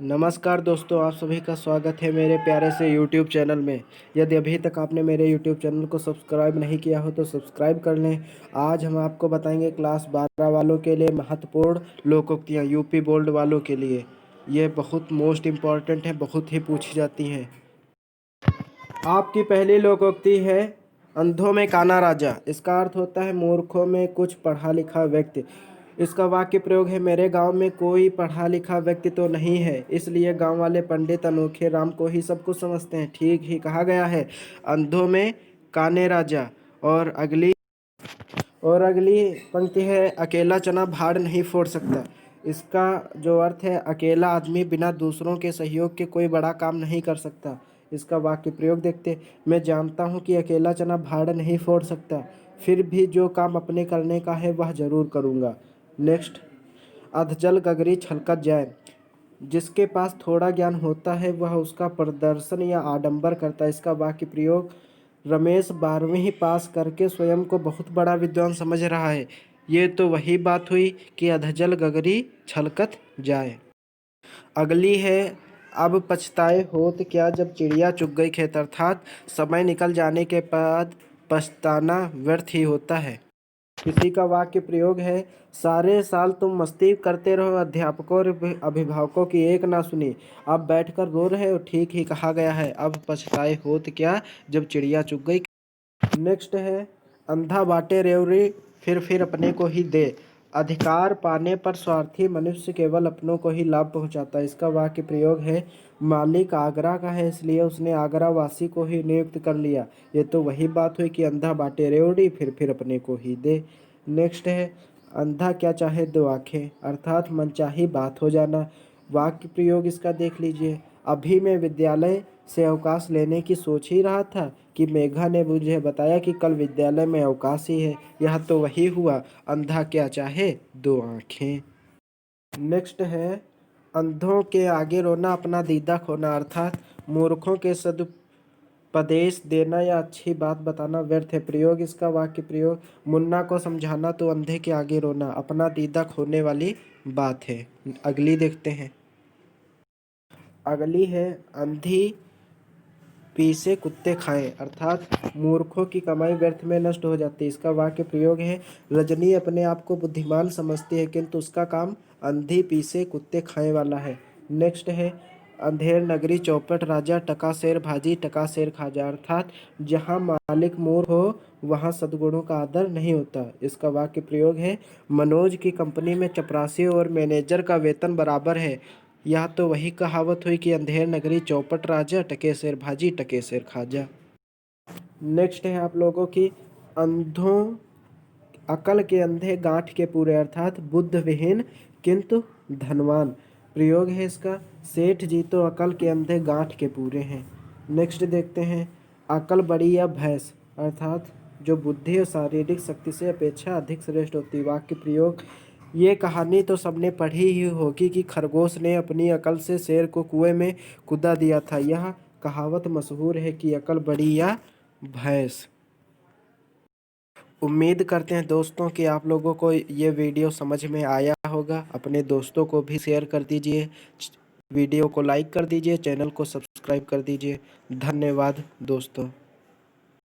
नमस्कार दोस्तों, आप सभी का स्वागत है मेरे प्यारे से YouTube चैनल में। यदि अभी तक आपने मेरे YouTube चैनल को सब्सक्राइब नहीं किया हो तो सब्सक्राइब कर लें। आज हम आपको बताएंगे क्लास 12 वालों के लिए महत्वपूर्ण लोकोक्तियाँ यूपी बोर्ड वालों के लिए। ये बहुत मोस्ट इम्पॉर्टेंट है, बहुत ही पूछी जाती हैं। आपकी पहली लोकोक्ति है अंधों में काना राजा। इसका अर्थ होता है मूर्खों में कुछ पढ़ा लिखा व्यक्ति। इसका वाक्य प्रयोग है, मेरे गांव में कोई पढ़ा लिखा व्यक्ति तो नहीं है, इसलिए गांव वाले पंडित अनोखे राम को ही सब कुछ समझते हैं। ठीक ही कहा गया है, अंधों में काने राजा। और अगली पंक्ति है, अकेला चना भाड़ नहीं फोड़ सकता। इसका जो अर्थ है, अकेला आदमी बिना दूसरों के सहयोग के कोई बड़ा काम नहीं कर सकता। इसका वाक्य प्रयोग देखते, मैं जानता हूँ कि अकेला चना भाड़ नहीं फोड़ सकता, फिर भी जो काम अपने करने का है वह जरूर करूँगा। नेक्स्ट, अधजल गगरी छलकत जाए। जिसके पास थोड़ा ज्ञान होता है वह उसका प्रदर्शन या आडंबर करता है। इसका वाक्य प्रयोग, रमेश 12वीं पास करके स्वयं को बहुत बड़ा विद्वान समझ रहा है। ये तो वही बात हुई कि अधजल गगरी छलकत जाए। अगली है, अब पछताए होत क्या जब चिड़िया चुग गई खेत। अर्थात समय निकल जाने के बाद पछताना व्यर्थ ही होता है। किसी का वाक्य प्रयोग है, सारे साल तुम मस्ती करते रहो, अध्यापकों और अभिभावकों की एक ना सुनी, अब बैठकर रो रहे हो। ठीक ही कहा गया है, अब पछताए होत क्या जब चिड़िया चुग गई। नेक्स्ट है, अंधा बाटे रेवड़ी फिर अपने को ही दे। अधिकार पाने पर स्वार्थी मनुष्य केवल अपनों को ही लाभ पहुंचाता है। इसका वाक्य प्रयोग है, मालिक आगरा का है इसलिए उसने आगरा वासी को ही नियुक्त कर लिया। ये तो वही बात हुई कि अंधा बाटे रेवड़ी फिर अपने को ही दे। नेक्स्ट है, अंधा क्या चाहे दो आंखें। अर्थात मनचाही बात हो जाना। वाक्य प्रयोग इसका देख लीजिए, अभी मैं विद्यालय से अवकाश लेने की सोच ही रहा था कि मेघा ने मुझे बताया कि कल विद्यालय में अवकाश ही है। यह तो वही हुआ, अंधा क्या चाहे दो आंखें। नेक्स्ट है, अंधों के आगे रोना अपना दीदा खोना। अर्थात मूर्खों के सदुपदेश देना या अच्छी बात बताना व्यर्थ है। प्रयोग इसका वाक्य प्रयोग, मुन्ना को समझाना तो अंधे के आगे रोना अपना दीदा खोने वाली बात है। अगली देखते हैं। अगली है, अंधी पीसे कुत्ते खाएं। अर्थात मूर्खों की कमाई व्यर्थ में नष्ट हो जाती है। इसका वाक्य प्रयोग है, रजनी अपने आप को बुद्धिमान समझती है किंतु उसका काम अंधी पीसे कुत्ते खाएं वाला है। नेक्स्ट है, अंधेर नगरी चौपट राजा, टका शेर भाजी टका शेर खाजा। अर्थात जहाँ मालिक मूर्ख हो वहाँ सद्गुणों का आदर नहीं होता। इसका वाक्य प्रयोग है, मनोज की कंपनी में चपरासी और मैनेजर का वेतन बराबर है। यह तो वही कहावत हुई कि अंधेर नगरी चौपट राजा, टके शेर भाजी टके शेर खाजा। नेक्स्ट है आप लोगों की, अंधों अकल के अंधे गांठ के पूरे। अर्थात बुद्ध विहीन किंतु धनवान। प्रयोग है इसका, सेठ जी तो अकल के अंधे गांठ के पूरे हैं। नेक्स्ट देखते हैं, अकल बड़ी या भैंस। अर्थात जो बुद्धि और शारीरिक शक्ति से अपेक्षा अधिक श्रेष्ठ होती। वाक्य प्रयोग, ये कहानी तो सबने पढ़ी ही होगी कि खरगोश ने अपनी अकल से शेर को कुएं में कूदा दिया था। यह कहावत मशहूर है कि अकल बड़ी या भैंस। उम्मीद करते हैं दोस्तों कि आप लोगों को ये वीडियो समझ में आया होगा। अपने दोस्तों को भी शेयर कर दीजिए, वीडियो को लाइक कर दीजिए, चैनल को सब्सक्राइब कर दीजिए। धन्यवाद दोस्तों।